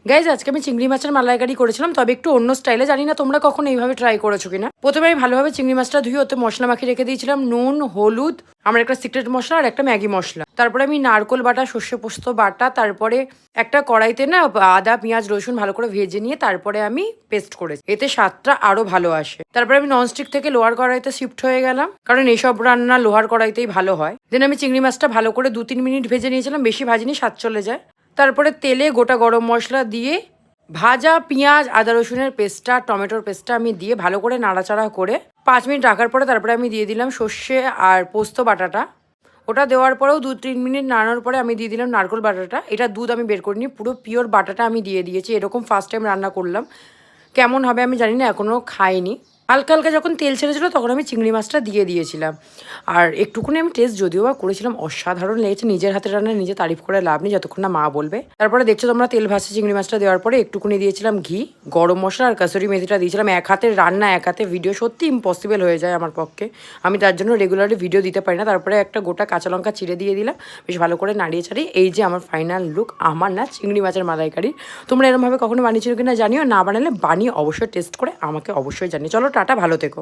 Guys আজকে আমি চিংড়ি মাছের মালাইকারি করেছিলাম, তবে একটু অন্য স্টাইলে। জানি না তোমরা কখনো এইভাবে ট্রাই করেছো কিনা। প্রথমে আমি ভালোভাবে চিংড়ি মাছটা ধুয়ে ওতে মশলা মাখিয়ে রেখে দিয়েছিলাম, নুন, হলুদ, আমার একটা সিক্রেট মশলা আর একটা ম্যাগি মশলা। তারপরে আমি নারকোল বাটা, সর্ষে পোস্ত বাটা, তারপরে একটা কড়াইতে না আদা পেঁয়াজ রসুন ভালো করে ভেজে নিয়ে তারপরে আমি পেস্ট করেছি, এতে স্বাদটা আরো ভালো আসে। তারপরে আমি ননস্টিক থেকে লোহার কড়াইতে শিফট হয়ে গেলাম, কারণ এইসব রান্না লোহার কড়াইতেই ভালো হয়। দেন আমি চিংড়ি মাছটা ভালো করে 2-3 মিনিট ভেজে নিয়েছিলাম, বেশি ভাজিনি, স্বাদ চলে যায়। তারপরে তেলে গোটা গরম মশলা দিয়ে ভাজা পেঁয়াজ আদা রসুনের পেস্টটা টমেটোর পেস্টটা আমি দিয়ে ভালো করে নাড়াচাড়া করে 5 মিনিট রাখার পরে তারপরে আমি দিয়ে দিলাম সর্ষে আর পোস্ত বাটাটা। ওটা দেওয়ার পরেও 2-3 মিনিট নাড়ানোর পরে আমি দিয়ে দিলাম নারকোল বাটাটা। এটা দুধ আমি বের করিনি, পুরো পিওর বাটাটা আমি দিয়ে দিয়েছি। এরকম ফার্স্ট টাইম রান্না করলাম, কেমন হবে আমি জানি না, এখনও খাইনি। হালকা হালকা যখন তেল ছেড়েছিল তখন আমি চিংড়ি মাছটা দিয়ে দিয়েছিলাম। আর একটুকুনি আমি টেস্ট যদিও বা করেছিলাম, অসাধারণ লেগেছে। নিজের হাতের রান্না নিজে তারিফ করে লাভ নেই যতক্ষণ না মা বলবে। তারপরে দেখছো তোমরা তেল ভাসছে চিংড়ি মাছটা দেওয়ার পরে একটুকুনি দিয়েছিলাম ঘি, গরম মশলা আর কাসুরি মেথিটা দিয়েছিলাম। এক হাতের রান্না এক হাতে ভিডিও সত্যি ইম্পসিবল হয়ে যায় আমার পক্ষে, আমি তার জন্য রেগুলারলি ভিডিও দিতে পারি না। তারপরে একটা গোটা কাঁচা লঙ্কা চিড়ে দিয়ে দিলাম, বেশ ভালো করে নাড়িয়ে ছাড়িয়ে। এই যে আমার ফাইনাল লুক আমার না চিংড়ি মাছের মালাইকারি। তোমরা এরমভাবে কখনো বানিয়েছিল কিনা জানিও, না বানালে বানিয়ে অবশ্যই টেস্ট করে আমাকে অবশ্যই জানিও। চলো টাটা, ভালো থেকো।